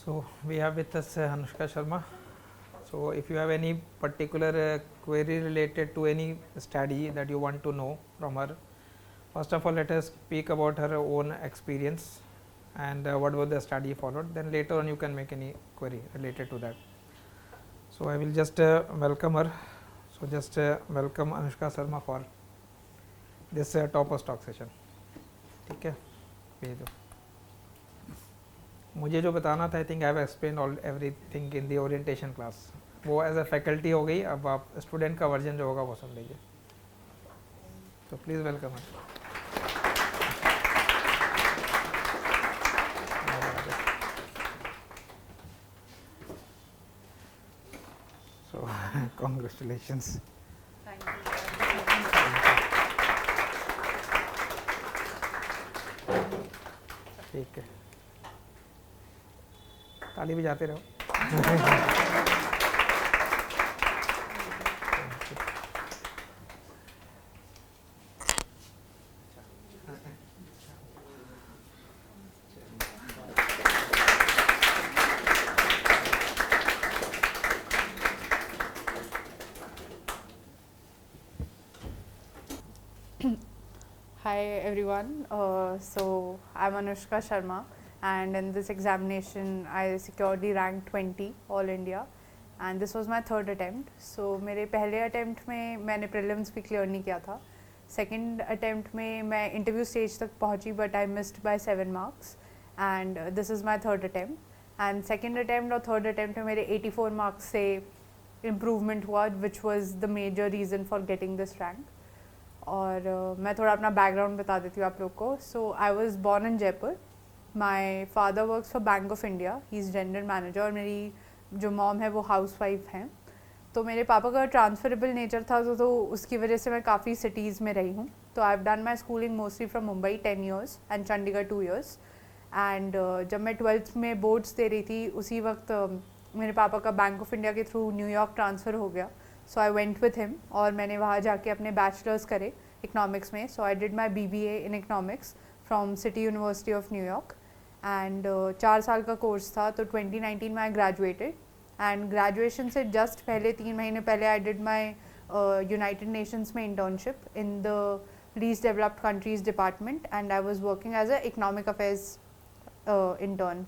So we have with us Anushka Sharma. So if you have any particular query related to any study that you want to know from her, first of all let us speak about her own experience and what was the study followed. Then later on you can make any query related to that. So I will just welcome her. So just welcome Anushka Sharma for this top of stock session. ठीक है, भेज दो. मुझे जो बताना था आई think I have explain all everything in the orientation class. वो as a faculty हो गई. अब आप स्टूडेंट का वर्जन जो होगा वो सुन लीजिए. तो प्लीज़ वेलकम. So congratulations. ठीक है, ताली बजाते रहो. Hi everyone, so I'm Anushka Sharma and in this examination I secured the rank 20 All India and this was my third attempt. So मेरे पहले attempt में मैंने prelims भी clear नहीं किया था. Second attempt में मैं interview stage तक पहुँची but I missed by 7 marks and this is my third attempt. And second attempt और third attempt में मेरे 84 marks से improvement हुआ which was the major reason for getting this rank. और मैं थोड़ा अपना बैकग्राउंड बता देती हूँ आप लोग को. So I was born in Jaipur. My father works for Bank of India, he is general manager और मेरी जो मॉम है वो हाउस वाइफ हैं. तो मेरे पापा का ट्रांसफरेबल नेचर था तो उसकी वजह से मैं काफ़ी सिटीज़ में रही हूँ. तो I have done my schooling mostly from Mumbai 10 years and Chandigarh 2 years. And जब मैं 12th में बोर्ड्स दे रही थी उसी वक्त मेरे पापा का बैंक ऑफ इंडिया के थ्रू न्यूयॉर्क ट्रांसफ़र हो गया. So I went with him और मैंने वहाँ जाके अपने बैचलर्स करे इकनॉमिक्स में. So I did my BBA in economics from City University of New York and 4 साल का कोर्स था. तो 2019 में आई ग्रेजुएटेड एंड ग्रेजुएशन से जस्ट पहले 3 महीने पहले I did my United Nations में internship in the least developed countries department and I was working as a economic affairs intern.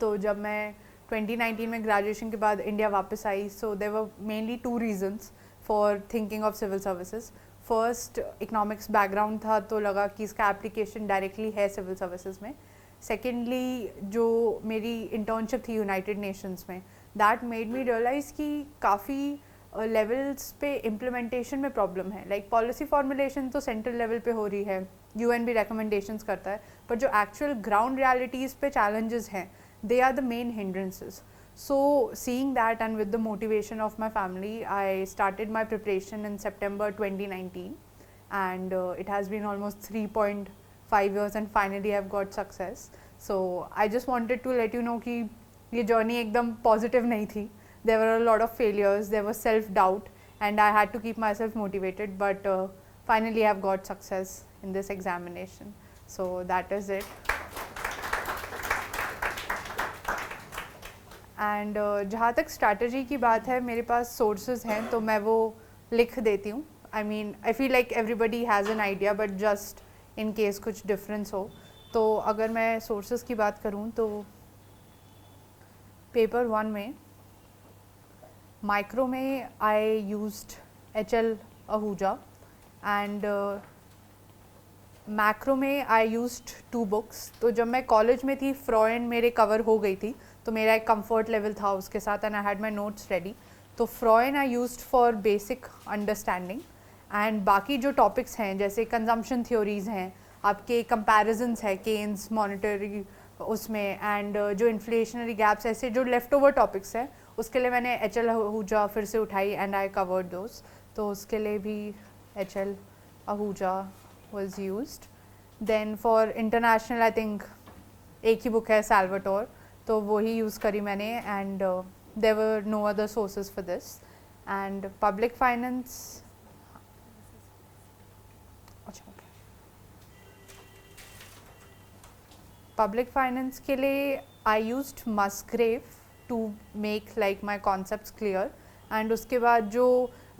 तो जब मैं 2019 में ग्रेजुएशन के बाद इंडिया वापस आई so there were mainly 2 reasons for thinking of civil services. First economics background था तो लगा कि इसका एप्लीकेशन डायरेक्टली है सिविल सर्विसेज में. सेकेंडली जो मेरी इंटर्नशिप थी यूनाइटेड नेशंस में दैट मेड मी रियलाइज़ कि काफ़ी लेवल्स पे इम्प्लीमेंटेशन में प्रॉब्लम है. लाइक पॉलिसी फॉर्मुलेशन तो सेंट्रल लेवल पे हो रही है, UN भी रिकमेंडेशंस करता है, पर जो एक्चुअल ग्राउंड रियलिटीज़ पे चैलेंजेस हैं they are the main hindrances. So seeing that and with the motivation of my family, I started my preparation in September 2019 and it has been almost 3.5 years and finally I've got success. So I just wanted to let you know कि ये journey एकदम positive नहीं थी. There were a lot of failures, there was self-doubt and I had to keep myself motivated, but finally I've got success in this examination. So that is it. And जहाँ तक strategy की बात है मेरे पास sources हैं तो मैं वो लिख देती हूँ. आई mean I feel like everybody has an idea but just in case कुछ डिफरेंस हो. तो अगर मैं सोर्सेज की बात करूँ तो पेपर 1 में माइक्रो में I used HL Ahuja and macro में आई यूज्ड 2 books. तो जब मैं कॉलेज में थी फ्रॉयड मेरे कवर हो गई थी तो मेरा एक कंफर्ट लेवल था उसके साथ and I had my notes ready. तो Froyen I used for basic understanding and बाकी जो टॉपिक्स हैं जैसे कंजम्पशन थ्योरीज हैं, आपके कंपैरिजन्स है केन्स मॉनेटरी उसमें एंड जो इन्फ्लेशनरी गैप्स ऐसे जो लेफ्ट ओवर टॉपिक्स हैं उसके लिए मैंने HL आहूजा फिर से उठाई एंड आई कवर्ड दोज. तो उसके लिए भी HL Ahuja was used. Then for international I think एक ही बुक है सैल्वाटोर तो वो ही यूज़ करी मैंने and there were no other sources for this. And public finance, अच्छा okay. पब्लिक फाइनेंस के लिए I used Musgrave to make like my concepts clear and उसके बाद जो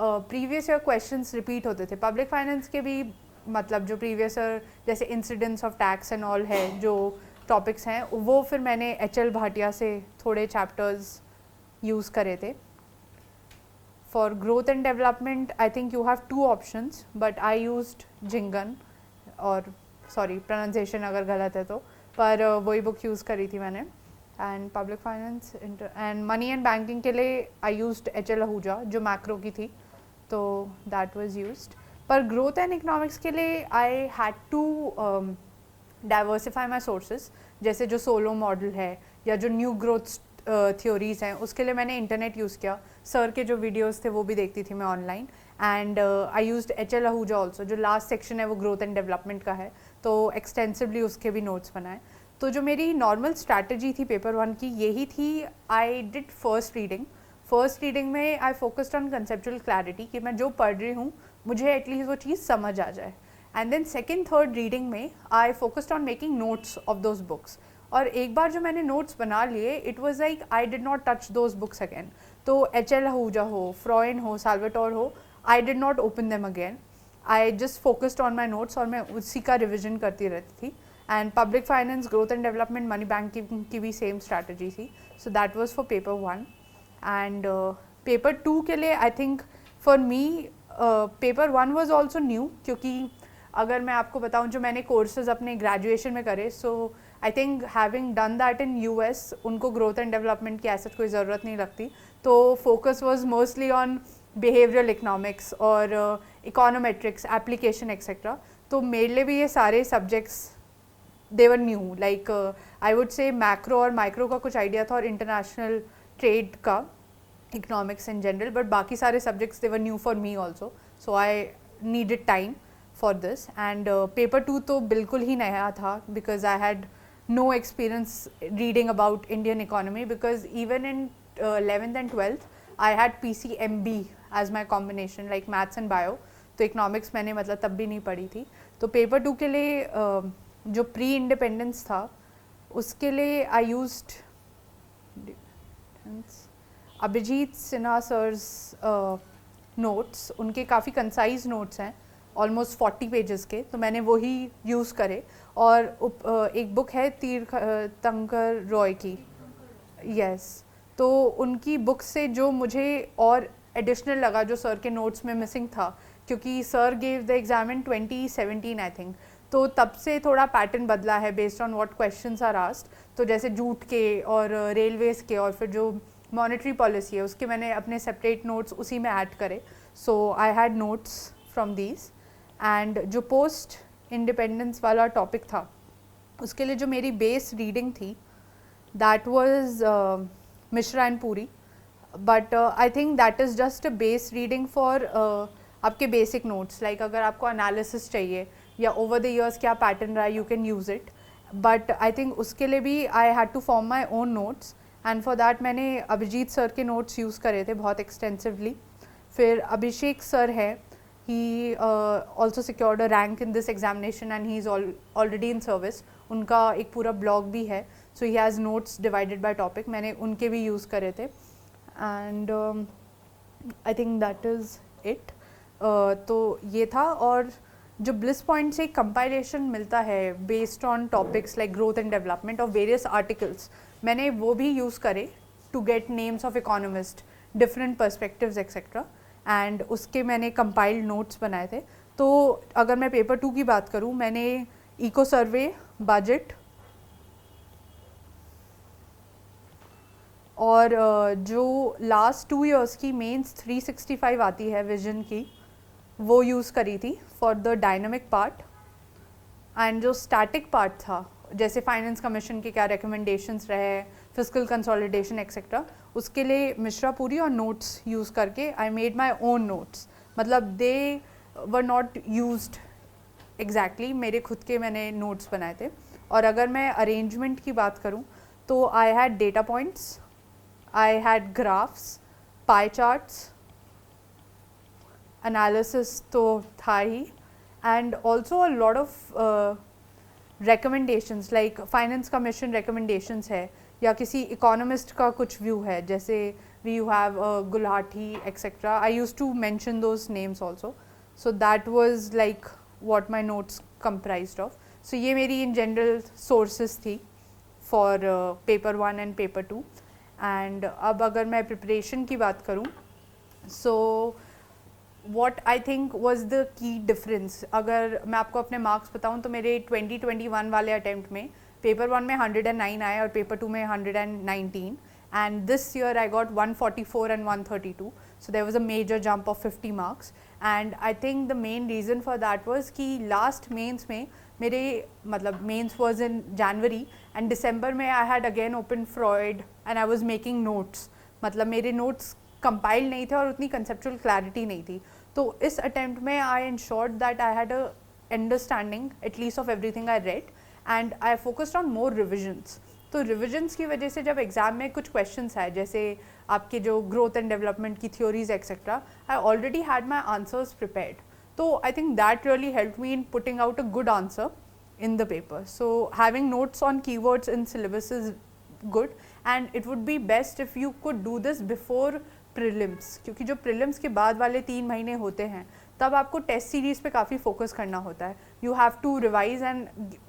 प्रीवियस ईयर क्वेश्चंस रिपीट होते थे पब्लिक फाइनेंस के भी मतलब जो प्रीवियस ईयर जैसे incidence of tax and all है जो टॉपिक्स हैं वो फिर मैंने एच.एल. भाटिया से थोड़े चैप्टर्स यूज़ करे थे. For growth and development I think you have two options but I used Jhingan और सॉरी प्रोनाउंसिएशन अगर गलत है तो पर वही बुक यूज़ करी थी मैंने. And public finance and money and banking के लिए आई यूज्ड एच.एल. आहूजा जो मैक्रो की थी तो दैट वाज यूज्ड. पर ग्रोथ एंड इकोनॉमिक्स के लिए I had to diversify my sources. जैसे जो सोलो मॉडल है या जो न्यू ग्रोथ थ्योरीज हैं उसके लिए मैंने इंटरनेट यूज़ किया. सर के जो वीडियोस थे वो भी देखती थी मैं online. And I used HL. Ahuja also. जो लास्ट सेक्शन है वो ग्रोथ एंड डेवलपमेंट का है तो एक्सटेंसिवली उसके भी नोट्स बनाए. तो जो मेरी नॉर्मल स्ट्रैटेजी थी पेपर 1 की यही थी. आई डिड फर्स्ट रीडिंग में I focused on conceptual clarity कि मैं जो पढ़ रही हूँ मुझे एटलीस्ट वो चीज़ समझ आ जाए. And then second third reading में I focused on making notes of those books. और एक बार जो मैंने नोट्स बना लिए it was like I did not touch those books again. तो एच.एल. आहूजा हो, फ्रॉयन हो, साल्वाटोर हो, I did not open them again. I just focused on my notes और मैं उसी का रिविजन करती रहती थी. And public finance, growth and development, money banking की भी सेम स्ट्रैटेजी थी. सो that was for paper 1. And paper 2 के लिए I think for me paper 1 was also new क्योंकि अगर मैं आपको बताऊं जो मैंने कोर्सेज अपने ग्रेजुएशन में करे so I think having done that in US उनको ग्रोथ एंड डेवलपमेंट की ऐसा कोई ज़रूरत नहीं लगती. तो focus was mostly on behavioural economics और इकोनोमेट्रिक्स, एप्लीकेशन एक्सेट्रा. तो मेरे लिए भी ये सारे subjects they were new. Like I would say macro और माइक्रो का कुछ आइडिया था और इंटरनेशनल ट्रेड का, इकोनॉमिक्स इन जनरल, बट बाकी सारे subjects they were new for me also. So I needed time for this. And paper 2 तो बिल्कुल ही नया था because I had no experience reading about Indian economy because even in 11th and 12th I had PCMB as my combination like maths and bio. तो economics मैंने मतलब तब भी नहीं पढ़ी थी. तो पेपर 2 के लिए जो प्री इंडिपेंडेंस था उसके लिए I used Abhijit Sinha sir's notes. उनके काफ़ी कंसाइज नोट्स हैं ऑलमोस्ट 40 पेजेस के. तो मैंने वही यूज़ करे. और एक बुक है तीर्थंकर रॉय की, यस. तो उनकी बुक से जो मुझे और एडिशनल लगा जो सर के नोट्स में मिसिंग था क्योंकि sir gave the exam in 2017 I think. तो तब से थोड़ा पैटर्न बदला है based on what questions are asked. तो जैसे जूट के और रेलवेज के और फिर जो मॉनेटरी पॉलिसी है उसके मैंने अपने सेपरेट नोट्स उसी में ऐड करे. So I had notes from these. And जो पोस्ट इंडिपेंडेंस वाला टॉपिक था उसके लिए जो मेरी बेस रीडिंग थी that was Mishra and Puri. But I think that is just a base reading for आपके बेसिक नोट्स. लाइक अगर आपको एनालिसिस चाहिए या ओवर द ईयर्स क्या पैटर्न रहा है you can use it. But I think उसके लिए भी I had to form my own notes. And for that मैंने अभिजीत सर के नोट्स यूज़ करे थे बहुत एक्सटेंसिवली. फिर अभिषेक सर है, he also secured a rank in this examination and he is already in service. उनका एक पूरा blog भी है. So he has notes divided by topic. मैंने उनके भी use करे थे. And I think that is it. तो ये था. और जो Bliss Point से compilation मिलता है based on topics like growth and development of various articles, मैंने वो भी use करे to get names of economists, different perspectives etc. And उसके मैंने कंपाइल्ड नोट्स बनाए थे. तो अगर मैं पेपर 2 की बात करूँ मैंने इको सर्वे, बजट और जो लास्ट 2 इयर्स की मेंस 365 आती है विजन की वो यूज़ करी थी for the dynamic part. And जो स्टैटिक पार्ट था जैसे फाइनेंस कमीशन के क्या रिकमेंडेशंस रहे, फिस्कल कंसोलिडेशन एक्सेट्रा, उसके लिए मिश्रा पुरी और नोट्स यूज़ करके I made my own notes. मतलब दे वर नॉट यूज्ड एग्जैक्टली, मेरे खुद के मैंने नोट्स बनाए थे. और अगर मैं अरेंजमेंट की बात करूँ तो I had data points, I had graphs, pie charts, analysis तो था ही, and also a lot of recommendations like finance commission recommendations है या किसी economist का कुछ view है, जैसे we have Gulhati etc. I used to mention those names also. So that was like what my notes comprised of. So ये मेरी in general sources थी for paper 1 and paper 2. And अब अगर मैं preparation की बात करूँ, so what I think was the key difference, अगर मैं आपको अपने marks बताऊँ तो मेरे 2021 वाले attempt में paper 1 में 109 आए और paper 2 में 119, and this year I got 144 and 132, so there was a major jump of 50 marks. And I think the main reason for that was कि last mains में मेरे मतलब mains was in January and December में I had again opened Freud and I was making notes, मतलब मेरे notes compiled नहीं थे और उतनी conceptual clarity नहीं थी. तो इस attempt में I ensured that I had a understanding at least of everything I read and I focused on more revisions. तो revisions की वजह से जब एग्ज़ाम में कुछ questions आए, जैसे आपके जो growth and development की theories etc., I already had my answers prepared. तो I think that really helped me in putting out a good answer in the paper. So having notes on keywords in syllabus is good, and it would be best if you could do this before prelims, क्योंकि जो prelims के बाद वाले 3 महीने होते हैं तब आपको टेस्ट सीरीज पे काफ़ी फोकस करना होता है. You have to revise and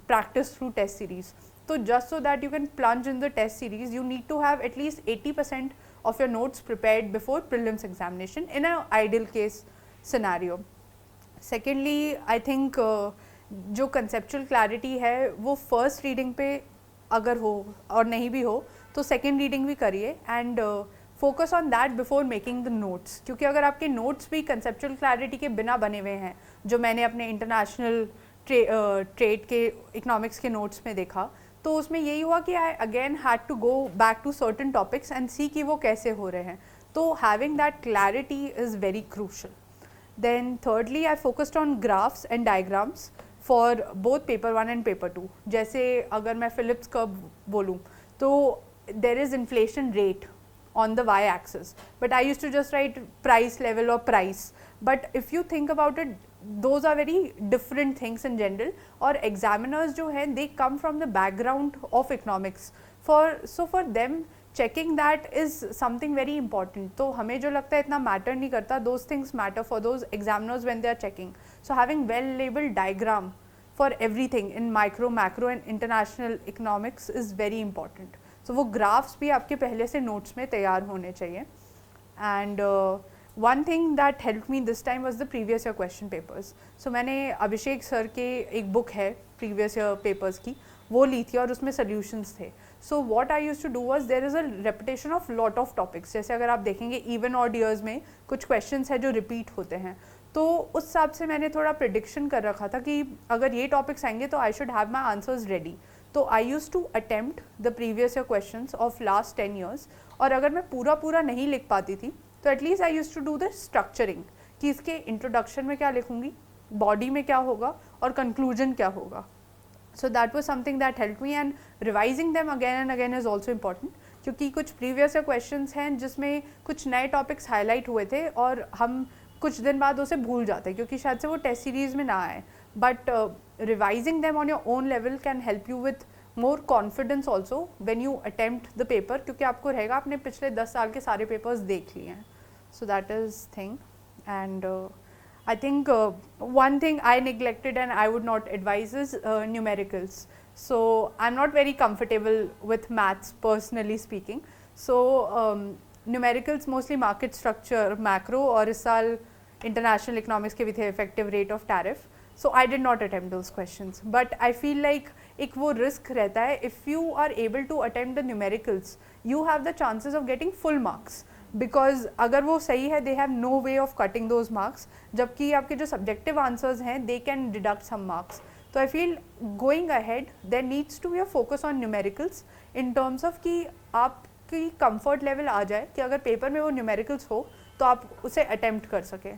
practise through test series. तो just so that you can plunge in the test series you need to have at least 80% of your notes prepared before prelims examination in an ideal case scenario. Secondly, I think जो conceptual clarity है वो first reading पे अगर हो और नहीं भी हो तो second reading भी करिए and focus on that before making the notes, क्योंकि अगर आपके notes भी conceptual clarity के बिना बने हुए हैं, जो मैंने अपने international trade के economics के notes में देखा, तो उसमें यही हुआ कि I again had to go back to certain topics and see कि वो कैसे हो रहे हैं. तो having that clarity is very crucial. Then thirdly, I focused on graphs and diagrams for both paper 1 and paper 2. जैसे अगर मैं Phillips curve बोलूँ तो there is inflation rate on the y-axis, but I used to just write price level or price. But if you think about it, those are very different things in general. और examiners जो हैं they come from the background of economics. So for them checking that is something very important. तो हमें जो लगता है इतना matter नहीं करता, those things matter for those examiners when they are checking. So having well labeled diagram for everything in micro, macro and international economics is very important. So वो graphs भी आपके पहले से notes में तैयार होने चाहिए. And one thing that helped me this time was the previous year question papers. So मैंने अभिषेक सर के एक book है previous year papers की, वो ली थी और उसमें solutions थे. So what I used to do was there is a repetition of lot of topics. जैसे अगर आप देखेंगे even odd years में कुछ questions है जो repeat होते हैं, तो उस हिसाब से मैंने थोड़ा prediction कर रखा था कि अगर ये topics आएंगे तो I should have my answers ready. तो I used to attempt the previous year questions of last 10 years, और अगर मैं पूरा नहीं लिख पाती थी तो at least I use to do the structuring कि इसके इंट्रोडक्शन में क्या लिखूंगी, बॉडी में क्या होगा और कंक्लूजन क्या होगा. सो that was something that help me, and revising them again and again is also important, क्योंकि कुछ प्रीवियस ईयर क्वेश्चंस हैं जिसमें कुछ नए टॉपिक्स हाईलाइट हुए थे और हम कुछ दिन बाद उसे भूल जाते हैं क्योंकि शायद से वो टेस्ट सीरीज में ना आए. But revising them on your own level can help you with more confidence also when you attempt the paper, क्योंकि आपको रहेगा आपने पिछले 10 साल के सारे पेपर्स देख लिए हैं. So that is thing. And I think one thing I neglected and I would not advise is numericals. So I'm not very comfortable with maths personally speaking. So numericals mostly market structure, macro, और इस साल international economics के भी थे effective rate of tariff. So I did not attempt those questions. But I feel like एक वो risk रहता है, if you are able to attempt the numericals, you have the chances of getting full marks. Because अगर वो सही है, they have no way of cutting those marks. जबकि आपके जो subjective answers हैं, they can deduct some marks. So I feel going ahead, there needs to be a focus on numericals in terms of कि आपकी comfort level आ जाए कि अगर paper में वो numericals हो तो आप उसे attempt कर सकें.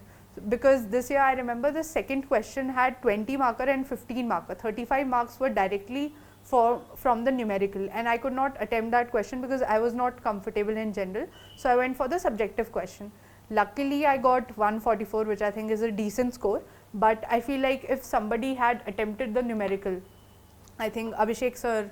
Because this year I remember the second question had 20 marker and 15 marker. 35 marks were directly from the numerical, and I could not attempt that question because I was not comfortable in general. So I went for the subjective question. Luckily I got 144, which I think is a decent score, but I feel like if somebody had attempted the numerical I think Abhishek sir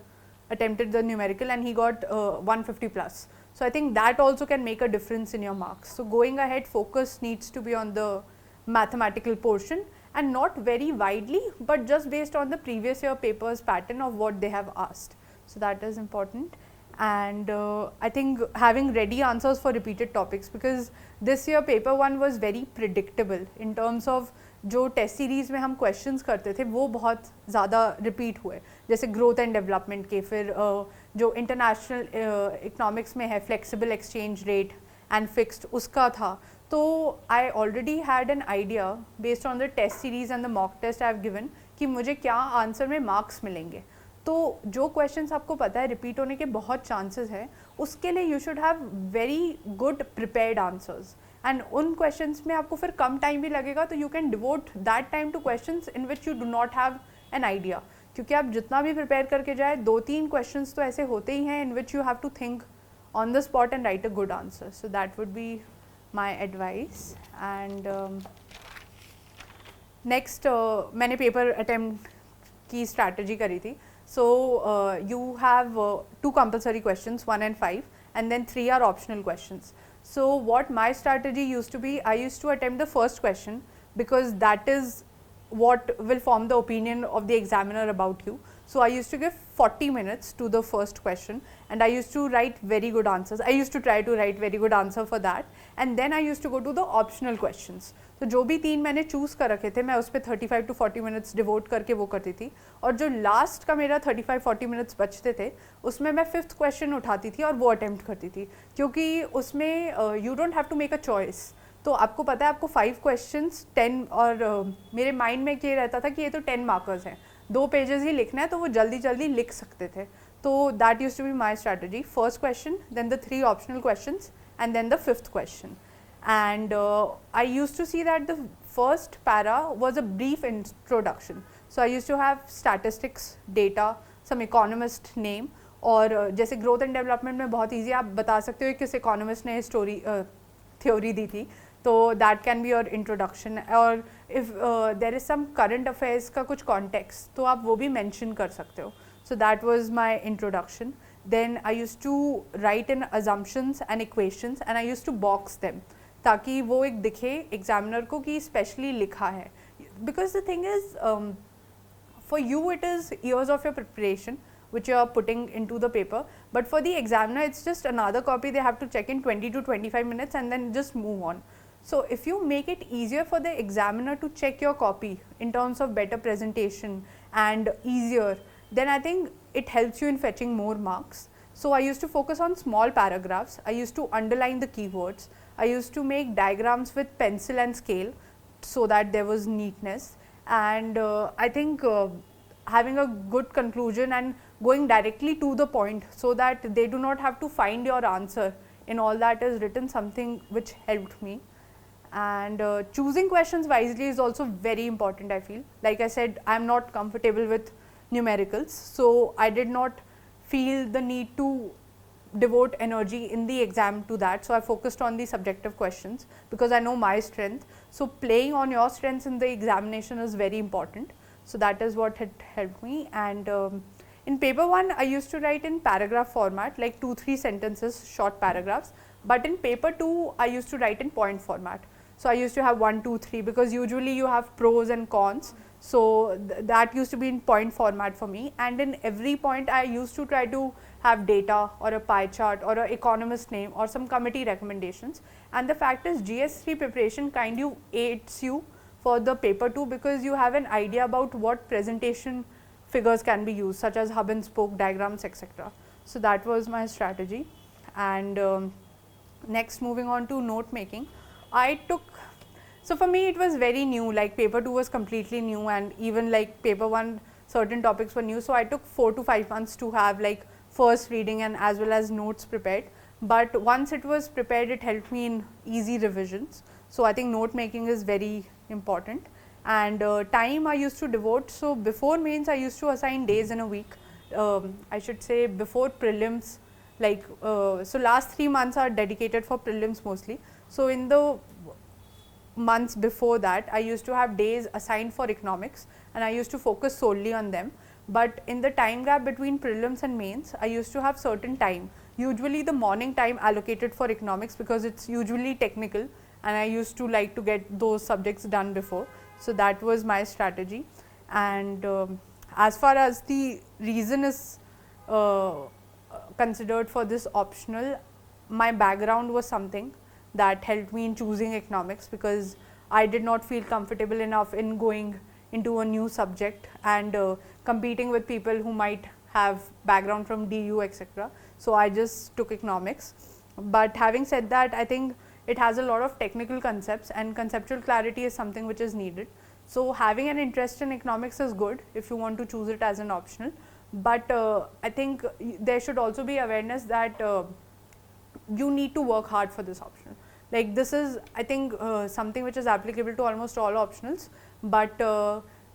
attempted the numerical and he got 150 plus. So I think that also can make a difference in your marks. So going ahead, focus needs to be on the mathematical portion and not very widely, but just based on the previous year papers pattern of what they have asked. So that is important. And I think having ready answers for repeated topics, because this year paper 1 was very predictable in terms of जो test series में हम questions करते थे वो बहुत ज़्यादा repeat हुए, जैसे ग्रोथ एंड डेवलपमेंट के, फिर जो इंटरनेशनल इकोनॉमिक्स में है flexible exchange rate and fixed उसका था. तो I already had an idea based on the test series and the mock test I have given कि मुझे क्या आंसर में मार्क्स मिलेंगे. तो जो क्वेश्चंस आपको पता है रिपीट होने के बहुत चांसेस हैं, उसके लिए you should have very good prepared answers. And उन क्वेश्चंस में आपको फिर कम टाइम भी लगेगा, तो you can devote that time two questions in which you do not have an idea. क्योंकि आप जितना भी प्रिपेयर करके जाए, 2-3 क्वेश्चंस तो ऐसे होते ही हैं in which you have to think on the spot and write a good answer. So that would be my advice. And next मैंने पेपर अटेम्प्ट की स्ट्रैटेजी करी थी. So you have 2 compulsory questions, 1 and 5, and then 3 are optional questions. So what my strategy used to be, I used to attempt the first question because that is what will form the opinion of the examiner about you. So I used to give 40 minutes to the first question and I used to write very good answers. I used to try to write very good answer for that, and then I used to go to the optional questions. तो जो भी 3 मैंने choose कर रखे थे मैं उस पर 35 to 40 मिनट्स डिवोट करके वो करती थी, और जो लास्ट का मेरा 35-40 मिनट्स बचते थे उसमें मैं 5th क्वेश्चन उठाती थी और वो अटेम्प्ट करती थी, क्योंकि उसमें you don't have to make a choice. तो आपको पता है आपको 5 क्वेश्चंस 10, और मेरे माइंड में ये रहता था कि ये तो 10 मार्कर्स हैं, 2 पेजेस ही लिखना है, तो वो जल्दी जल्दी लिख सकते थे. तो that used to be my strategy. First question, then the 3 optional questions, and then the 5th question. And I used to see that the first para was a brief introduction. So I used to have statistics, data, some economist name, और जैसे growth and development में बहुत easy आप बता सकते हो किस economist ने स्टोरी थ्योरी दी थी, तो that can be your introduction. और if there is some current affairs का कुछ कॉन्टेक्स्ट तो आप वो भी मेंशन कर सकते हो. So that was my introduction. Then I used to write in assumptions and equations and I used to box them, ताकि वो एक दिखे एग्जामिनर को कि स्पेशली लिखा है. Because the thing is for you it is years of your preparation which you are putting into the paper, but for the examiner it's just another copy they have to check in 20 to 25 minutes and then just move on. So if you make it easier for the examiner to check your copy in terms of better presentation and easier, then I think it helps you in fetching more marks. So I used to focus on small paragraphs, I used to underline the keywords, I used to make diagrams with pencil and scale so that there was neatness, and I think having a good conclusion and going directly to the point so that they do not have to find your answer in all that is written, something which helped me. And choosing questions wisely is also very important, I feel. Like I said, I am not comfortable with numericals, so I did not feel the need to devote energy in the exam to that, so I focused on the subjective questions because I know my strength. So playing on your strengths in the examination is very important. So that is what had helped me. And in paper 1 I used to write in paragraph format, like 2-3 sentences, short paragraphs, but in paper 2 I used to write in point format. So I used to have 1, 2, 3 because usually you have pros and cons, so that used to be in point format for me. And in every point I used to try to have data or a pie chart or a economist name or some committee recommendations. And the fact is GS3 preparation kind of aids you for the paper 2 because you have an idea about what presentation figures can be used, such as hub and spoke diagrams, etc. So that was my strategy. And next, moving on to note making, I took, so for me it was very new, like paper 2 was completely new, and even like paper 1 certain topics were new, so I took 4 to 5 months to have like first reading and as well as notes prepared. But once it was prepared, it helped me in easy revisions. So I think note making is very important. And time I used to devote, so before mains I used to assign days in a week, I should say before prelims, like so last 3 months are dedicated for prelims mostly. So in the months before that I used to have days assigned for economics and I used to focus solely on them. But in the time gap between prelims and mains, I used to have certain time, usually the morning time allocated for economics because it's usually technical and I used to like to get those subjects done before. So that was my strategy. And as far as the reason is considered for this optional, my background was something that helped me in choosing economics because I did not feel comfortable enough in going into a new subject and competing with people who might have background from DU, etc. So I just took economics. But having said that, I think it has a lot of technical concepts and conceptual clarity is something which is needed. So having an interest in economics is good if you want to choose it as an optional. But I think there should also be awareness that you need to work hard for this optional. Like this is, I think, something which is applicable to almost all optionals, but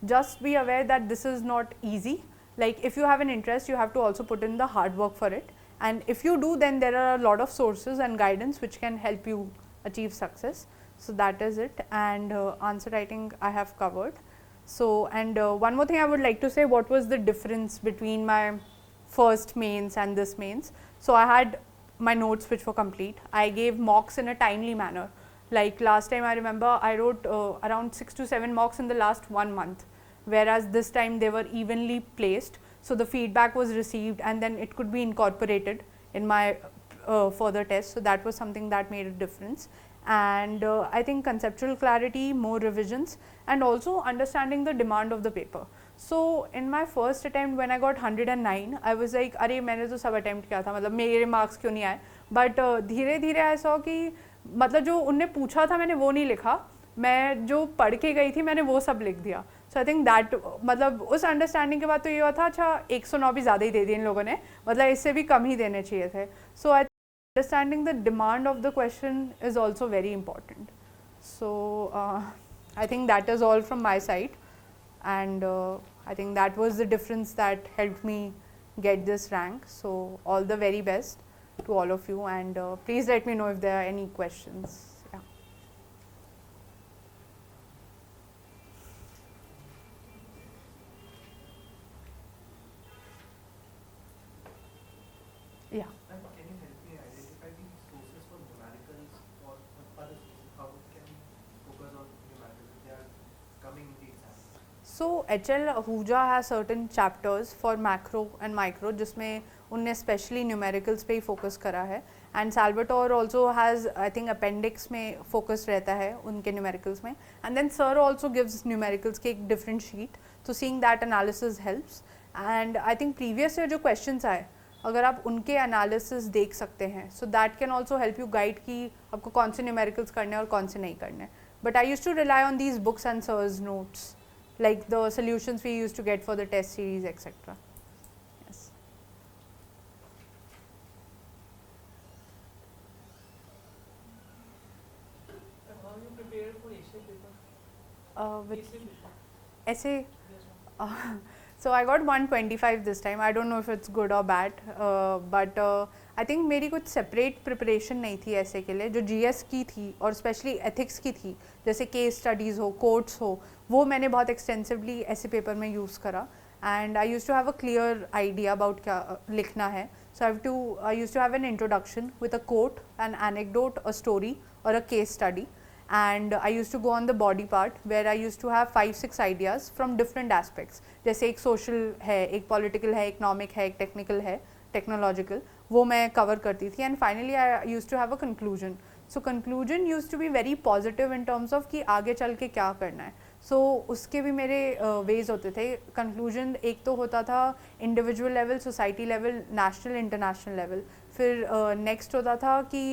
just be aware that this is not easy. Like if you have an interest, you have to also put in the hard work for it. And if you do, then there are a lot of sources and guidance which can help you achieve success. So that is it. And answer writing I have covered. So, and one more thing I would like to say, what was the difference between my first mains and this mains. So I had my notes which were complete. I gave mocks in a timely manner. Like last time I remember I wrote around 6 to 7 mocks in the last 1 month, whereas this time they were evenly placed. So the feedback was received and then it could be incorporated in my further tests. So that was something that made a difference. And I think conceptual clarity, more revisions, and also understanding the demand of the paper. So in my first attempt when I got 109, I was like, अरे मैंने तो सब attempt किया था, मतलब मेरे marks क्यों नहीं आए? But धीरे धीरे I saw कि मतलब जो उनने पूछा था मैंने वो नहीं लिखा, मैं जो पढ़ के गई थी मैंने वो सब लिख दिया. So I think that मतलब उस understanding के बाद तो ये हुआ था, अच्छा 109 भी ज़्यादा ही दे दिए इन लोगों ने, मतलब इससे भी कम ही देने चाहिए थे. So I understanding the demand of the question is also very important. So I think that is all from my side, and I think that was the difference that helped me get this rank. So all the very best to all of you, and please let me know if there are any questions. Yeah. Yeah. Can you help me identify the sources for numericals or other sources? How can we focus on numericals if they are coming in the exam? So HL Ahuja has certain chapters for macro and micro, जिसमें उनने specially numericals पे ही focus करा है, and Salvatore also has, I think, appendix में focus रहता है उनके numericals में, and then sir also gives numericals के एक different sheet, so seeing that analysis helps. And I think previous year जो questions आए, अगर आप उनके एनालिसिस देख सकते हैं, so that can also help you guide कि आपको कौन से न्यूमेरिकल्स करने हैं और कौन से नहीं करने हैं. But I use to rely on these books and sir's notes, like the solutions we used to get for the test series, etc. Yes. How you prepared for essay paper? With Essay paper. essay, Yes, ma'am. so I got 125 this time. I don't know if it's good or bad, but I think मेरी कुछ separate preparation नहीं थी ऐसे के लिए, जो GS की थी और especially ethics की थी, जैसे case studies हो, quotes हो, वो मैंने बहुत extensively ऐसे paper में use करा. And I used to have a clear idea about क्या लिखना है. So I used to have an introduction with a quote, an anecdote, a story, or a case study. And I used to go on the body part where I used to have 5-6 ideas from different aspects. जैसे एक social है, एक political है, economic है, एक technical है, technological, वो मैं cover करती थी. And finally I used to have a conclusion. So conclusion used to be very positive in terms of कि आगे चल के क्या करना है. So उसके भी मेरे ways होते थे. Conclusion एक तो होता था individual level, society level, national, international level. फिर next होता था कि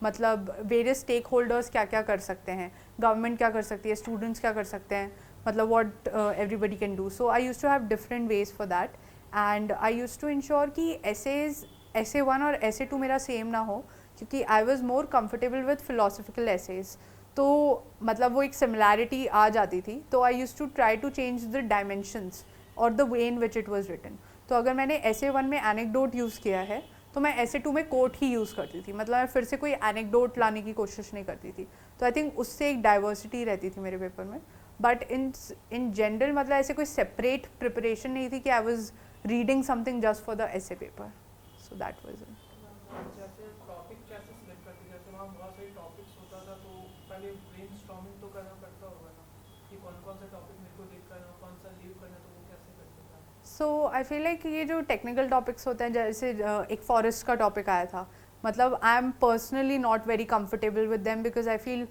मतलब वेरियस स्टेक होल्डर्स क्या क्या कर सकते हैं, गवर्नमेंट क्या कर सकती है, स्टूडेंट्स क्या कर सकते हैं, मतलब what everybody can do. So I used to have different ways for that, and I used to ensure कि एसेज essay 1 और essay 2 मेरा सेम ना हो, क्योंकि I was more comfortable with philosophical essays. तो मतलब वो एक सिमिलैरिटी आ जाती थी. तो I used to try to change the dimensions और the way in which it was written. तो अगर मैंने essay 1 में एनेक्डोट यूज़ किया है तो मैं essay 2 में कोट ही यूज़ करती थी, मतलब मैं फिर से कोई एनेक्डोट लाने की कोशिश नहीं करती थी. तो आई थिंक उससे एक डाइवर्सिटी रहती थी मेरे पेपर में. बट इन जनरल मतलब ऐसे कोई सेपरेट प्रिपरेशन नहीं थी कि I was reading something just for the essay paper, so that was it. जैसे टॉपिक कैसे सिलेक्ट करते हैं, जैसे वहाँ बहुत सारे टॉपिक्स होता था तो पहले ब्रेनस्टॉर्मिंग तो करना पड़ता होगा ना कि कौन कौन सा टॉपिक मेरे को रीड करना, कौन सा लीव करना, तो वो कैसे करते थे आप? सो आई फील लाइक ये जो टेक्निकल टॉपिक्स होते हैं, जैसे एक फॉरेस्ट का टॉपिक आया था, मतलब I am personally not very comfortable with them because I feel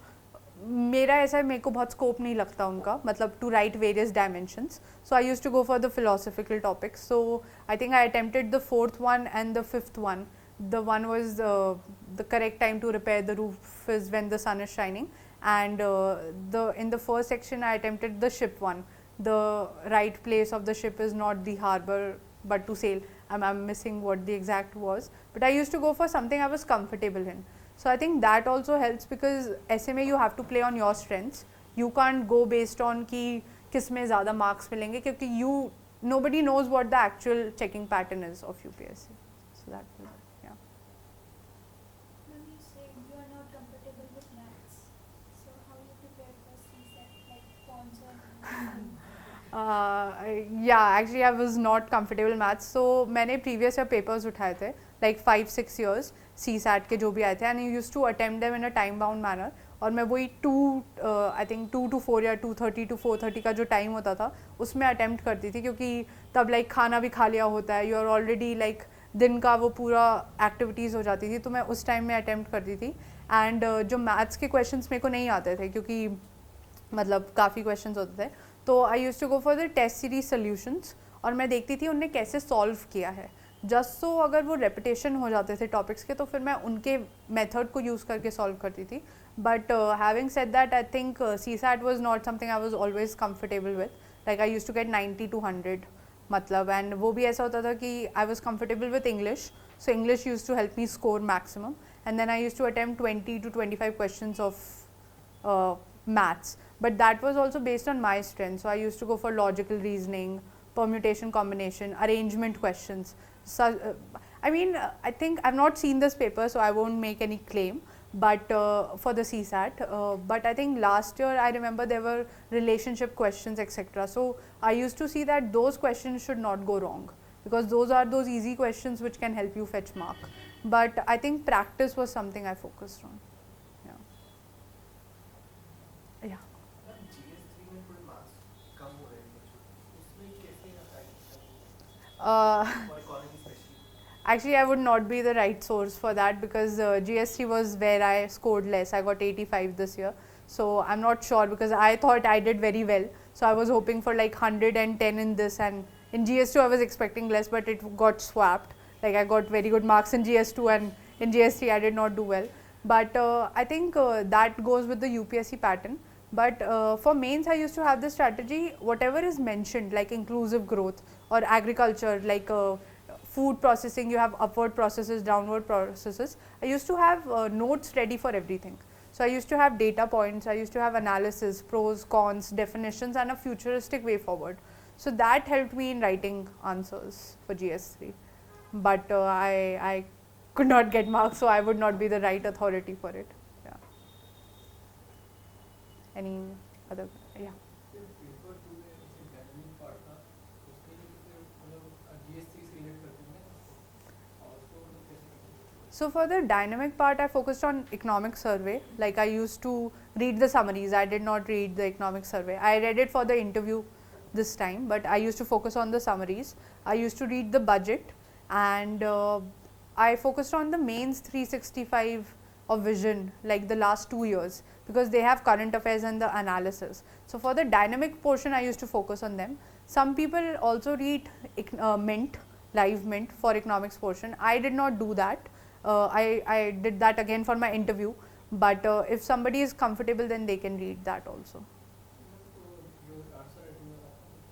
मेरा ऐसा मेरे को बहुत स्कोप नहीं लगता उनका, मतलब to write various dimensions. So I use to go for the philosophical topics. So I think I attempted the fourth one and the fifth one. The one was the correct time to repair the roof is when the sun is shining, and in the first section I attempted the ship one. The right place of the ship is not the harbor but to sail. I'm missing what the exact was, but I used to go for something I was comfortable in. So I think that also helps because SMA you have to play on your strengths. You can't go based on कि किसमें ज़्यादा marks मिलेंगे, क्योंकि nobody knows what the actual checking pattern is of UPSC. So that was it. Ma'am, you said you are not comfortable with maths. So how you prepare for CSAT? Like cons or Yeah, actually I was not comfortable maths. So मैंने previous year papers उठाए थे, like 5-6 years CSAT के जो भी आए थे, and I used to attempt them in a time bound manner. और मैं वही I think 2 to 4 या 2:30 to 4:30 का जो टाइम होता था उसमें अटेम्प्ट करती थी, क्योंकि तब लाइक खाना भी खा लिया होता है, यू आर ऑलरेडी लाइक दिन का वो पूरा एक्टिविटीज़ हो जाती थी, तो मैं उस टाइम में अटेम्प्ट करती थी. एंड जो मैथ्स के क्वेश्चंस मेरे को नहीं आते थे, क्योंकि मतलब काफ़ी क्वेश्चंस होते थे, तो I use to go for the test series solutions, और मैं देखती थी उनने कैसे सॉल्व किया है. जस्ट सो अगर वो रेपिटेशन हो जाते थे टॉपिक्स के, तो फिर मैं उनके मेथड को यूज़ करके सॉल्व करती थी. But having said that, I think CSAT was not something I was always comfortable with. Like I use to get 90 to 100 मतलब, एंड वो भी ऐसा होता था कि I was comfortable with English, so English use to help me score maximum, and then I use to attempt 20 to 25 questions of maths, but that was also based on my strength. So I used to go for logical reasoning, permutation combination, arrangement questions. So, I mean, I think I've not seen this paper, so I won't make any claim, but for the CSAT, but I think last year I remember there were relationship questions, etc. So I used to see that those questions should not go wrong, because those are those easy questions which can help you fetch mark. But I think practice was something I focused on. Yeah. GS3 में थोड़े marks कम हो रहे हैं बच्चों के, उसमें कैसे attack Uh, और economy specially? Actually, I would not be the right source for that, because GS3 was where I scored less. I got 85 this year. So I'm not sure, because I thought I did very well. So I was hoping for like 110 in this, and in GS2 I was expecting less, but it got swapped. Like I got very good marks in GS2, and in GS3 I did not do well. But I think that goes with the UPSC pattern. But for mains, I used to have this strategy, whatever is mentioned, like inclusive growth or agriculture, like food processing, you have upward processes, downward processes. I used to have notes ready for everything. So I used to have data points, I used to have analysis, pros, cons, definitions, and a futuristic way forward. So that helped me in writing answers for GS3. But I could not get marks, so I would not be the right authority for it. Yeah. Any other? Yeah. Paper 2 में जैसे dynamic part था, उसके लिए फिर मतलब GS3 select करते हैं और उसको मतलब कैसे करते हैं? So for the dynamic part, I focused on economic survey. Like I used to read the summaries. I did not read the economic survey. I read it for the interview this time, but I used to focus on the summaries. I used to read the budget, and I focused on the mains 365 of vision, like the last 2 years, because they have current affairs and the analysis. So for the dynamic portion, I used to focus on them. Some people also read Mint, live Mint for economics portion. I did not do that. I did that again for my interview, but if somebody is comfortable, then they can read that also. तो जो answer है तो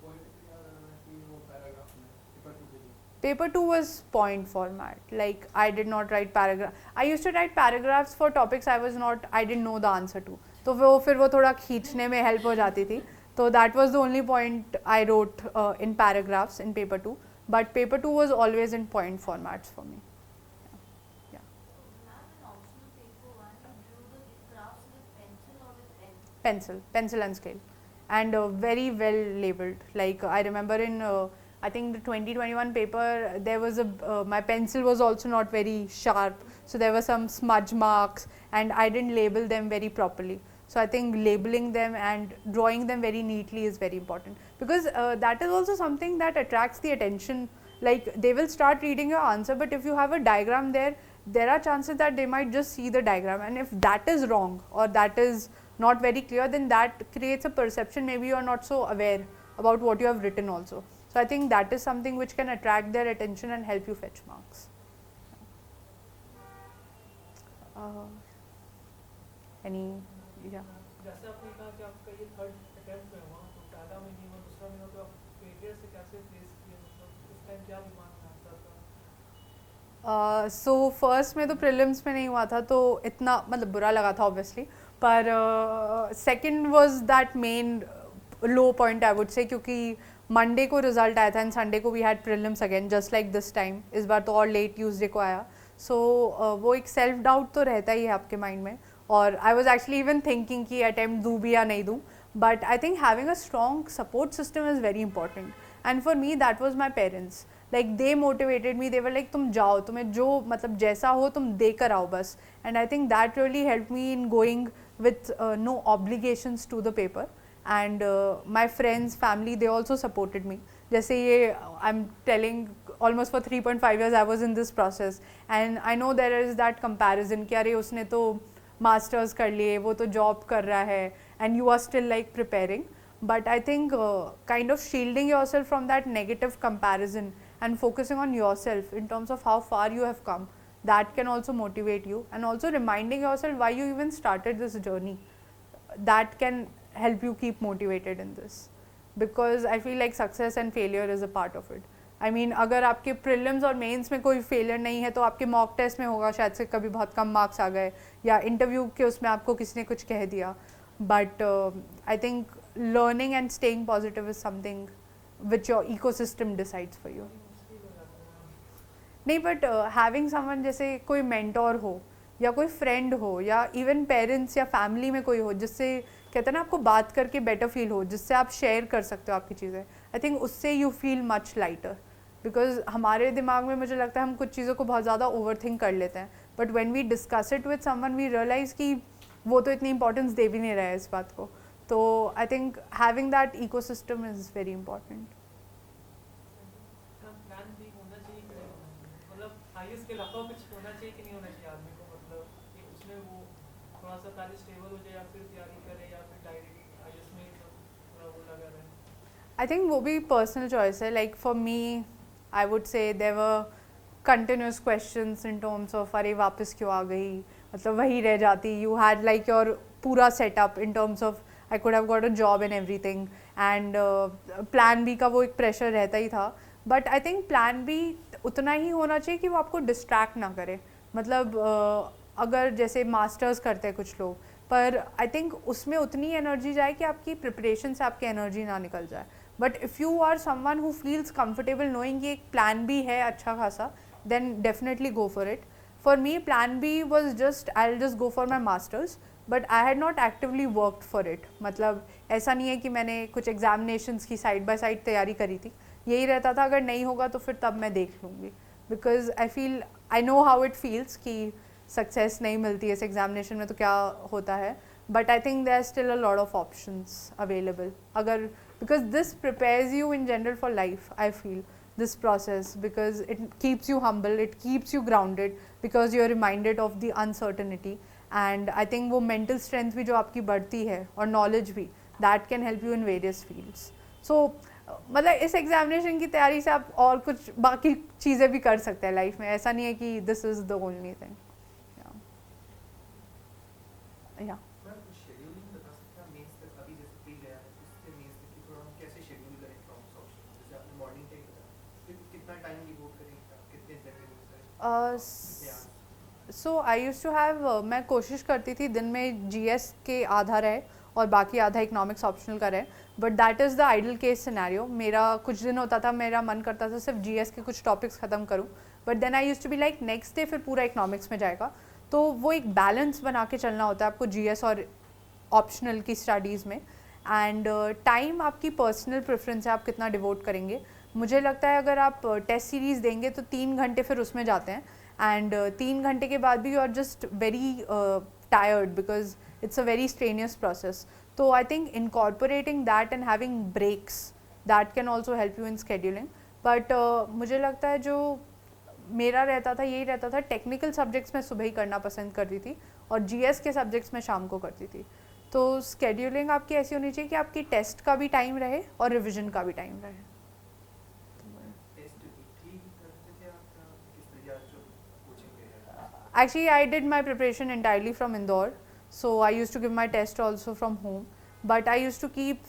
point याद रहना है कि वो paragraph में पेपर 2 के लिए Paper 2 was point format. Like I did not write paragraph. I used to write paragraphs for topics I didn't know the answer to. तो वो फिर वो थोड़ा खींचने में help हो जाती थी. So that was the only point I wrote in paragraphs in paper 2. But paper 2 was always in point formats for me. Yeah. ma'am, in optional paper 1, you drew the graphs with pencil or with pen? Pencil and scale. and very well labeled. Like I remember in I think the 2021 paper, there was my pencil was also not very sharp, so there were some smudge marks and I didn't label them very properly. So I think labeling them and drawing them very neatly is very important, because that is also something that attracts the attention. Like they will start reading your answer, but if you have a diagram there are chances that they might just see the diagram, and if that is wrong or that is not very clear, then that creates a perception, maybe you are not so aware about what you have written also. So I think that is something which can attract their attention and help you fetch marks. Any, yeah. जैसे आपने कहा कि आपका ये third attempt में हुआ, तो पहला में नहीं हुआ, दूसरा में हुआ, तो आप फेलियर से कैसे फेस किए, मतलब उस टाइम क्या दिमाग में आता था? सो फर्स्ट में तो प्रीलिम्स में नहीं हुआ था, तो इतना मतलब बुरा लगा था ऑब्वियसली, पर second was that main low point I would say, क्योंकि मंडे को रिजल्ट आया था एंड संडे को we had prelims again just like this time. इस बार तो और लेट ट्यूसडे को आया. सो वो एक सेल्फ डाउट तो रहता ही है आपके माइंड में, और I was actually even thinking कि अटेम्प्ट दूँ भी या नहीं दूँ. But I think having a strong support system is very important, and for me that was my parents. Like they motivated me, they were like तुम जाओ, तुम्हें जो मतलब जैसा हो तुम दे कर आओ बस. And I think that really help me in going with no obligations to the paper, and my friends, family, they also supported me. जैसे ये I'm telling almost for 3.5 years I was in this process, and I know there is that comparison कि अरे उसने तो masters कर लिए, वो तो job कर रहा है, and you are still like preparing. But I think kind of shielding yourself from that negative comparison and focusing on yourself in terms of how far you have come, that can also motivate you, and also reminding yourself why you even started this journey, that can help you keep motivated in this, because I feel like success and failure is a part of it. I mean अगर आपके prelims और mains में कोई failure नहीं है, तो आपके mock test में होगा शायद से कभी बहुत कम marks आ गए, या interview के उसमें आपको किसी ने कुछ कह दिया. But I think learning and staying positive is something which your ecosystem decides for you. नहीं, बट हैविंग समवन, जैसे कोई मेंटोर हो या कोई फ्रेंड हो या इवन पेरेंट्स या फैमिली में कोई हो जिससे कहते हैं ना आपको बात करके बेटर फील हो, जिससे आप शेयर कर सकते हो आपकी चीज़ें, आई थिंक उससे you feel much lighter. Because हमारे दिमाग में मुझे लगता है हम कुछ चीज़ों को बहुत ज़्यादा ओवर थिंक कर लेते हैं, but when we discuss it with someone we realise कि वो तो इतनी इंपॉर्टेंस दे भी नहीं रहा है इस बात को. तो I think having that ecosystem is very important. Plan भी होना चाहिए कि नहीं होना चाहिए, मतलब आईएएस के अलावा कुछ होना चाहिए कि नहीं होना चाहिए आदमी को, मतलब कि उसमें वो थोड़ा सा पहले स्टेबल हो जाए या फिर तैयारी करे या फिर डायरेक्ट आईएएस में थोड़ा वो लगा रहे. आई थिंक वो भी पर्सनल चॉइस है. Like for me I would say there were continuous questions in terms of अरे वापस क्यों आ गई, मतलब वही रह जाती. यू हैड लाइक योर पूरा setup in terms of I could have got a job and everything, and plan B का वो एक प्रेशर रहता ही था. But I think plan B उतना ही होना चाहिए कि वो आपको डिस्ट्रैक्ट ना करे. मतलब अगर जैसे मास्टर्स करते हैं कुछ लोग, पर आई थिंक उसमें उतनी एनर्जी जाए कि आपकी प्रिपरेशन से आपकी एनर्जी ना निकल जाए. But if you are someone who feels comfortable knowing कि एक प्लान बी है अच्छा खासा, then definitely go for it. For me, plan B was just I'll just go for my masters, but I had not actively worked for it. मतलब ऐसा नहीं है कि मैंने कुछ examinations की side by side तैयारी करी थी. यही रहता था अगर नहीं होगा तो फिर तब मैं देख लूँगी, because I feel I know how it feels कि success नहीं मिलती है इस examination में तो क्या होता है. But I think there are still a lot of options available. अगर because this prepares you in general for life, I feel. This process, because it keeps you humble, it keeps you grounded, because you are reminded of the uncertainty, and I think वो mental strength भी जो आपकी बढ़ती है और knowledge भी, that can help you in various fields. So मतलब इस एग्जामिनेशन की तैयारी से आप और कुछ बाकी चीज़ें भी कर सकते हैं लाइफ में. ऐसा नहीं है कि this is the only thing. Yeah. Scheduling बता सकते हैं मेंस तक अभी जैसे प्री गया है उससे मेंस तक की थोड़ा हम कैसे शेड्यूल करें फ्रॉम ऑप्शन, जैसे आपने मॉर्निंग टाइम बताया, कितना टाइम डिवोट करें, कितने जगह. सो आई यूज़ टू हैव मैं कोशिश करती थी दिन में जीएस के आधा रहे और बाकी आधा इकोनॉमिक्स ऑप्शनल का रहे, but that is the ideal case scenario. मेरा कुछ दिन होता था मेरा मन करता था सिर्फ जीएस के कुछ टॉपिक्स ख़त्म करूँ, but then I use to be like next day फिर पूरा इकोनॉमिक्स में जाएगा. तो वो एक बैलेंस बना के चलना होता है आपको जीएस और ऑप्शनल की स्टडीज़ में. एंड टाइम आपकी पर्सनल प्रेफरेंस है, आप कितना डिवोट करेंगे. मुझे लगता है अगर आप टेस्ट सीरीज़ देंगे तो 3 घंटे फिर उसमें जाते हैं, एंड 3 घंटे के बाद भी you are just very tired because it's a very strenuous process. तो I think incorporating that and having breaks that can also help you in scheduling. But मुझे लगता है जो मेरा रहता था यही रहता था, टेक्निकल सब्जेक्ट्स में सुबह ही करना पसंद करती थी और जीएस के सब्जेक्ट्स में शाम को करती थी. तो स्केड्यूलिंग आपकी ऐसी होनी चाहिए कि आपकी टेस्ट का भी टाइम रहे और रिवीजन का भी टाइम रहे. टेस्ट वीकली करते थे आप या किस तरह या जो कोचिंग ले रहे हैं? Actually, I did my preparation entirely from Indore, so I used to give my test also from home. But I used to keep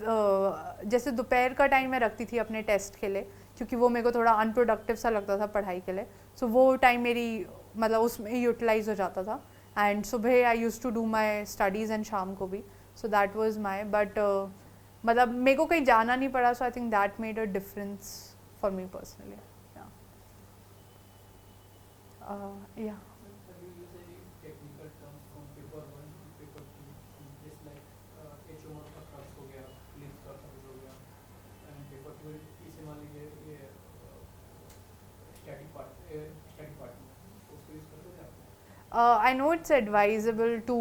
जैसे दोपहर का टाइम मैं रखती थी अपने टेस्ट के लिए, क्योंकि वो मेरे को थोड़ा अनप्रोडक्टिव सा लगता था पढ़ाई के लिए. सो वो टाइम मेरी मतलब उसमें यूटिलाइज हो जाता था. एंड सुबह I use to do my studies and शाम को भी. So that was my but मतलब मेरे को कहीं जाना नहीं पड़ा. So I think that made a difference for me personally. या Have you used any technical terms from paper 1 to paper 2, just like HOMO का crux हो गया, Phillips का crux हो गया, and paper 2 इसे मान लीजिए ये static part में, तो उसको use करते थे आप? I know it's advisable to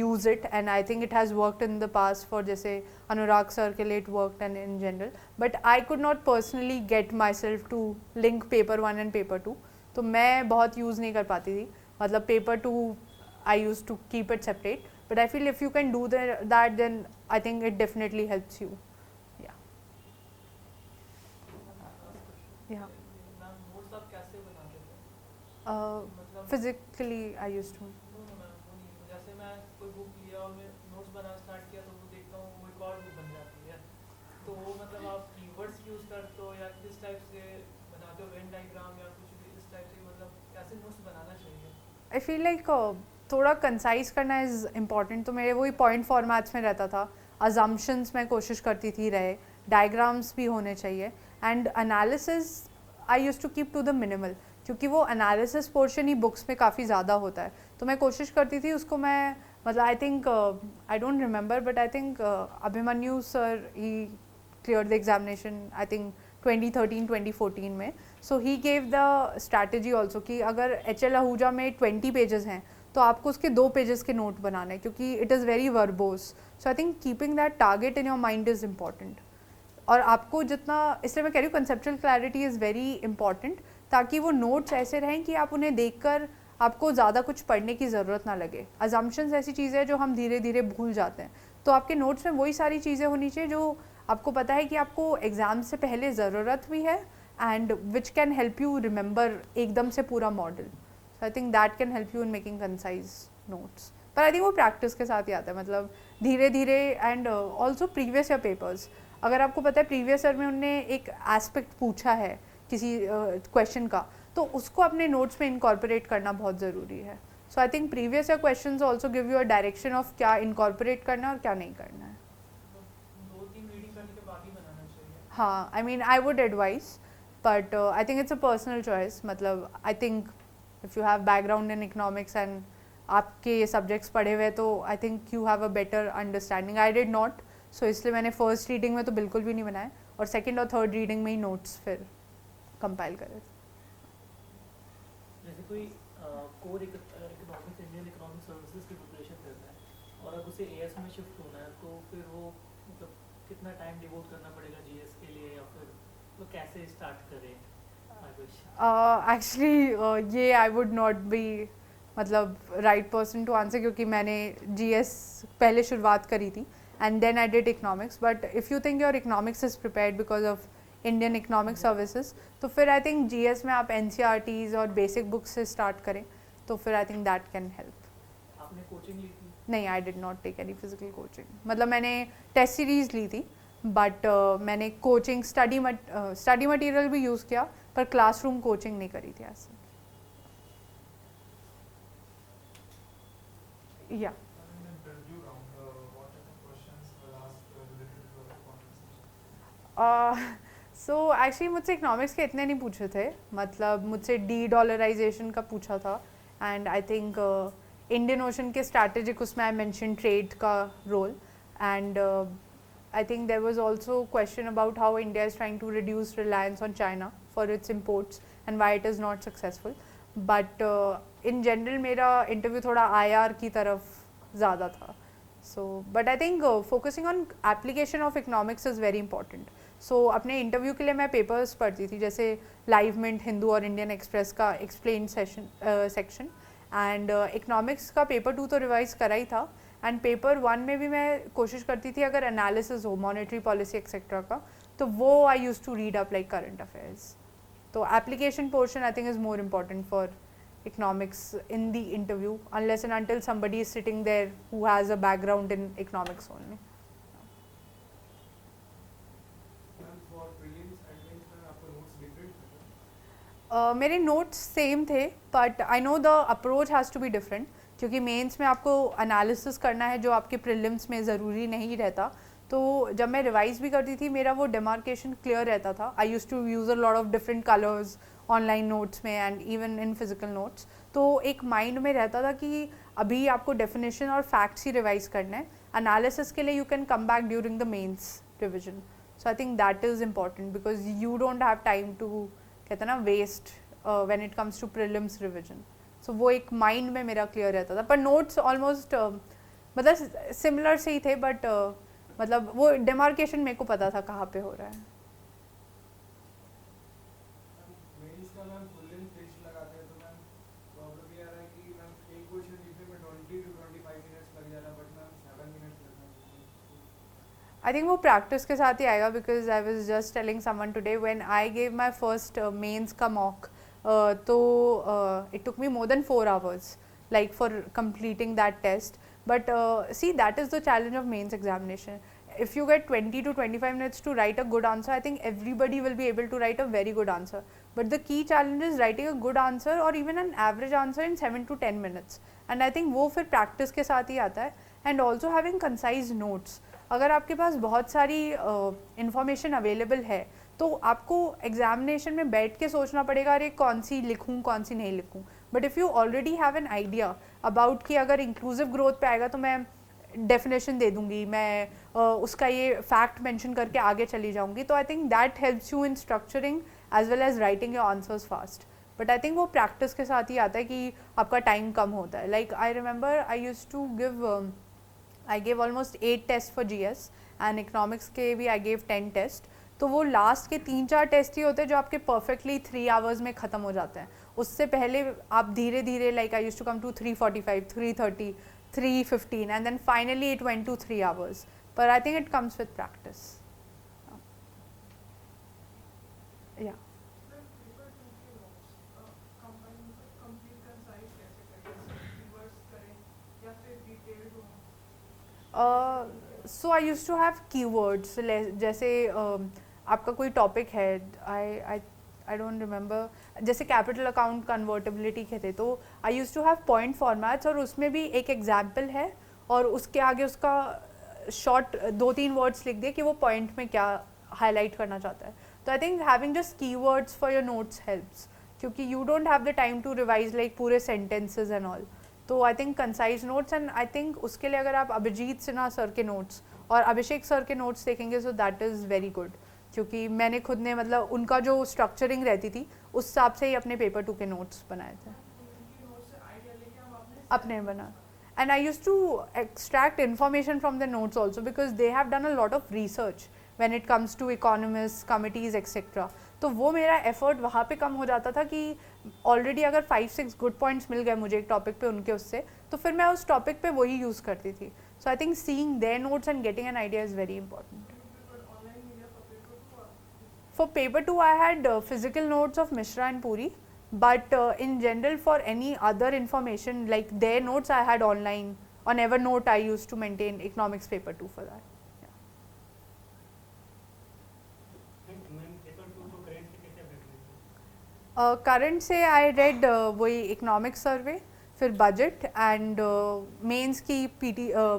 use it, and I think it has worked in the past for जैसे Anurag sir के लिए it worked and in general, but I could not personally get myself to link paper 1 and paper 2. तो मैं बहुत use नहीं कर पाती थी. मतलब paper 2 I used to keep it separate, but I feel if you can do that then I think it definitely helps you. Yeah. Yeah. Ma'am notes आप कैसे बनाते थे? मतलब Physically I used to. No no ma'am वो नहीं, जैसे मैं कोई बुक लिया और मैं नोट्स बनाना स्टार्ट किया तो वो देखता हूँ वो एक और बुक बन जाती है. तो वो मतलब आप कीवर्ड्स यूज़ करते हो या किस टाइप से बनाते हो, वेन डायग्राम या कुछ भी इस टाइप से, मतलब कैसे नोट्स बनाना चाहिए? आई फील लाइक थोड़ा कंसाइज करना इज़ इम्पॉर्टेंट. तो मेरे वही पॉइंट फॉर्मेट्स में रहता था. अजम्पशंस मैं कोशिश करती थी रहे, डायग्राम्स भी होने चाहिए, and analysis I use to keep to the minimal, क्योंकि वो एनालिसिस पोर्शन ही बुक्स में काफ़ी ज़्यादा होता है. तो मैं कोशिश करती थी उसको मैं मतलब I think I don't remember but I think Abhimanyu sir he clear the examination I think 2013-2014 में. So he gave the strategy also कि अगर HL आहूजा में 20 पेजेस हैं तो आपको उसके 2 पेजेस के नोट बनाने हैं, क्योंकि it is very verbose. So I think keeping that target in your mind is important. और आपको जितना, इसलिए मैं कह रही हूँ conceptual clarity is very important, ताकि वो नोट्स ऐसे रहें कि आप उन्हें देखकर आपको ज़्यादा कुछ पढ़ने की ज़रूरत ना लगे. अजम्पशंस ऐसी चीज़ें हैं जो हम धीरे धीरे भूल जाते हैं. तो आपके नोट्स में वही सारी चीज़ें होनी चाहिए जो आपको पता है कि आपको एग्ज़ाम से पहले ज़रूरत भी है, and which can help you remember एकदम से पूरा model. So I think that can help you in making concise notes. पर आई थिंक वो प्रैक्टिस के साथ ही आता है, मतलब धीरे धीरे. And also previous year papers, अगर आपको पता है प्रीवियस ईयर में उन्होंने एक एस्पेक्ट पूछा है किसी क्वेश्चन का, तो उसको अपने नोट्स में इनकॉर्पोरेट करना बहुत ज़रूरी है. So I think previous year questions also give you a direction of क्या इनकॉर्पोरेट करना है और क्या नहीं करना है. 2-3 रीडिंग करने के बाद ही बनाना चाहिए. हाँ, I mean I would advise, but I think it's a personal choice. मतलब I think if you have background in economics and आपके ये सब्जेक्ट्स पढ़े हुए, तो I think you have a better understanding. I did not, so इसलिए मैंने first reading में तो बिल्कुल भी नहीं बनाए, और सेकेंड और थर्ड रीडिंग में ही नोट्स फिर कंपाइल करे. जैसे कोई core economics, Indian economic services की प्रिपरेशन करता है और अब उसे एएस में शिफ्ट होना है, तो फिर वो मतलब कितना टाइम डिवोट करना पड़ेगा जीएस के लिए, या फिर वो कैसे स्टार्ट करें? एक्चुअली ये आई वुड नॉट बी मतलब राइट पर्सन टू आंसर, क्योंकि मैंने जीएस पहले शुरुआत करी थी and then I did economics. But if you think your economics is prepared because of Indian economic services, तो फिर आई थिंक जीएस में आप NCERTs और बेसिक बुक्स से स्टार्ट करें, तो फिर I think that can help. आपने कोचिंग ली थी? नहीं, I did not take any physical coaching. मतलब मैंने टेस्ट सीरीज़ ली थी, बट मैंने कोचिंग स्टडी मटेरियल भी यूज़ किया, पर क्लासरूम कोचिंग नहीं करी थी ऐसे. या In the interview round, what type of questions were asked related to the conversation? So actually मुझसे इकोनॉमिक्स के इतने नहीं पूछे थे. मतलब मुझसे डॉलराइजेशन का पूछा था, and I think Indian Ocean के स्ट्रैटेजिक उसमें आई मेंशन ट्रेड का रोल, and I think there was also question about how India is trying to reduce reliance on China for its imports and why it is not successful. But in general मेरा interview थोड़ा IR की तरफ ज़्यादा था. So, but I think focusing on application of economics is very important. So, अपने interview के लिए मैं papers पढ़ती थी जैसे Live Mint, हिंदू और Indian Express का explained section and economics का paper 2 तो revise करा ही था and paper 1 में भी मैं कोशिश करती थी अगर analysis हो monetary policy etc का तो वो I used to read up like current affairs. तो application portion I think is more important for economics in the interview unless and until somebody is sitting there who has a background in economics only. Ma'am for prelims and mains में आपको notes different मेरे notes same थे but I know the approach has to be different क्योंकि mains में आपको analysis करना है जो आपके प्रीलिम्स में ज़रूरी नहीं रहता. तो जब मैं रिवाइज भी करती थी मेरा वो डिमार्केशन क्लियर रहता था. I use to use a lot of different colours online notes में and even in physical notes. तो एक माइंड में रहता था कि अभी आपको डेफिनेशन और फैक्ट्स ही रिवाइज करना है. एनालिसिस के लिए you can come back during the mains revision. So I think that is important because you don't have time to कहते हैं ना waste when it comes to prelims revision. So वो एक mind में मेरा क्लियर रहता था. पर नोट्स ऑलमोस्ट मतलब सिमिलर से ही थे बट मतलब वो डिमार्केशन मेरे को पता था कहाँ पे हो रहा है. मेंस का मैम फुल लेंथ टेस्ट लगाते हैं तो मैम प्रॉब्लम ये आ रहा है कि मैम एक क्वेश्चन लिखने में 20 to 25 मिनट्स लग जा रहा है बट मैम 7 मिनट्स लग रहा है. आई थिंक वो प्रैक्टिस के साथ ही आएगा because I was just telling someone today when I gave my first mains का मॉक तो it took me more than 4 hours like for completing that test. But see, that is the challenge of mains examination. If you get 20 to 25 minutes to write a good answer, I think everybody will be able to write a very good answer. But the key challenge is writing a good answer or even an average answer in 7 to 10 minutes. And I think वो फिर practice के साथ ही आता है. And also having concise notes. अगर आपके पास बहुत सारी information available है तो आपको एग्जामिनेशन में बैठ के सोचना पड़ेगा अरे कौन सी लिखूँ कौन सी नहीं लिखूँ. But if you already have an idea about कि अगर इंक्लूसिव ग्रोथ पे आएगा तो मैं डेफिनेशन दे दूँगी, मैं उसका ये फैक्ट मेंशन करके आगे चली जाऊँगी. तो I think that helps you in structuring as well as writing your answers fast. But I think वो प्रैक्टिस के साथ ही आता है कि आपका टाइम कम होता है. Like I remember I use to give I gave almost 8 tests for GS and economics के भी I gave 10 tests. तो वो लास्ट के 3-4 टेस्ट ही होते हैं जो आपके परफेक्टली 3 hours में ख़त्म हो जाते हैं. उससे पहले आप धीरे धीरे like I used to come to 3:45, 3:30, 3:15 and then finally it went to 3 hours. But I think it comes with practice. Yeah. Ma'am paper 2 के नोट्स कंप्लीट कंसाइज कैसे करें, रिवर्स करें या फिर डिटेल्ड हो. So I used to have keywords जैसे आपका कोई टॉपिक है I don't remember जैसे कैपिटल अकाउंट कन्वर्टेबिलिटी के थे तो I use to have point formats और उसमें भी एक एग्जाम्पल है और उसके आगे उसका शॉर्ट 2-3 वर्ड्स लिख दिए कि वो पॉइंट में क्या हाईलाइट करना चाहता है. तो I think having just keywords for your notes helps क्योंकि you don't have the time to revise like पूरे सेंटेंसेज एंड ऑल. तो I think concise notes and I think उसके लिए अगर आप अभिजीत सिन्हा सर के नोट्स और अभिषेक सर के नोट्स देखेंगे so that is very good क्योंकि मैंने खुद ने मतलब उनका जो स्ट्रक्चरिंग रहती थी उस हिसाब से ही अपने पेपर 2 के नोट्स बनाए थे. उनकी नोट से आइडिया लेके हम अपने बना and I use to extract information from the notes also because they have done a lot of research when it comes to economist committees etcetera. तो वो मेरा एफर्ट वहाँ पे कम हो जाता था कि ऑलरेडी अगर 5-6 गुड पॉइंट्स मिल गए मुझे एक टॉपिक पे उनके उससे तो फिर मैं उस टॉपिक पे वही यूज़ करती थी. So I think seeing their notes and getting an idea is very important. Online media for paper 2. For paper 2 I had physical notes of Mishra and Puri, but in general for any other information like their notes I had online. On Evernote I used to maintain economics paper 2 for that. Current से I read वही economics सर्वे फिर budget and mains की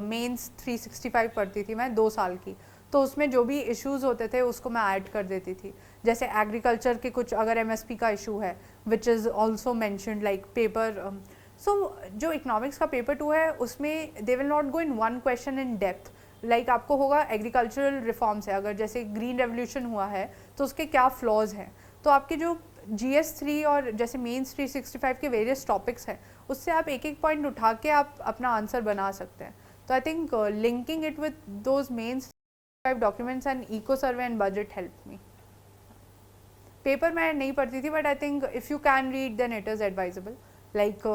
mains 365 पढ़ती थी मैं 2 साल की. तो उसमें जो भी इश्यूज होते थे उसको मैं ऐड कर देती थी. जैसे एग्रीकल्चर के कुछ अगर एमएसपी का इशू है which is also mentioned like paper. So जो इकोनॉमिक्स का पेपर 2 है उसमें they will not go in one question in depth like आपको होगा एग्रीकल्चरल रिफॉर्म्स है, अगर जैसे ग्रीन रेवोल्यूशन हुआ है तो उसके क्या फ्लॉज हैं, तो आपके जो GS3 और जैसे मेंस 365 के वेरियस टॉपिक्स हैं उससे आप एक एक पॉइंट उठा के आप अपना आंसर बना सकते हैं. तो I think linking it with those mains 5 documents and eco survey and budget help me. Paper मैं नहीं पढ़ती थी, but I think if you can read then it is advisable. Like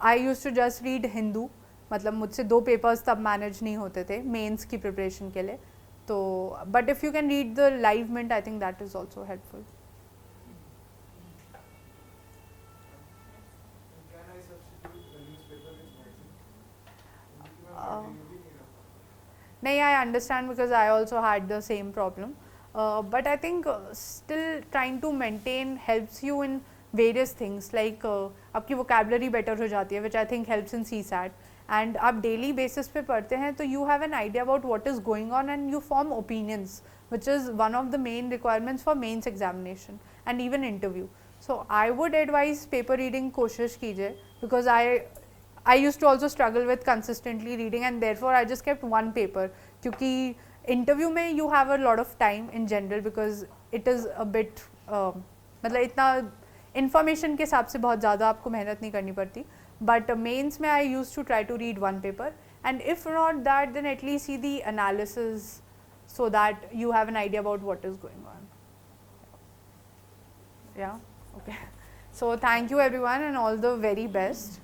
I use to just read Hindu, मतलब मुझसे 2 papers तब manage नहीं होते थे मेंस की प्रिपरेशन के लिए. तो but if you can read the Live Mint I think that is also helpful. Can I substitute the newspaper with magazine? क्योंकि मैं magazine भी नहीं रखा. नहीं, I understand because I also had the same problem. But I think still trying to maintain helps you in various things, like आपकी vocabulary better हो जाती है, which I think helps in CSAT. And आप daily basis पे पढ़ते हैं तो you have an idea about what is going on and you form opinions, which is one of the main requirements for mains examination and even interview. So I would advise paper reading कोशिश कीजिए, because I used to also struggle with consistently reading and therefore I just kept one paper, क्योंकि interview में you have a lot of time in general because it is a bit मतलब इतना information के हिसाब से बहुत ज़्यादा आपको मेहनत नहीं करनी पड़ती. But mains में I used to try to read one paper, and if not that then at least see the analysis so that you have an idea about what is going on. Yeah, okay. So thank you everyone and all the very best.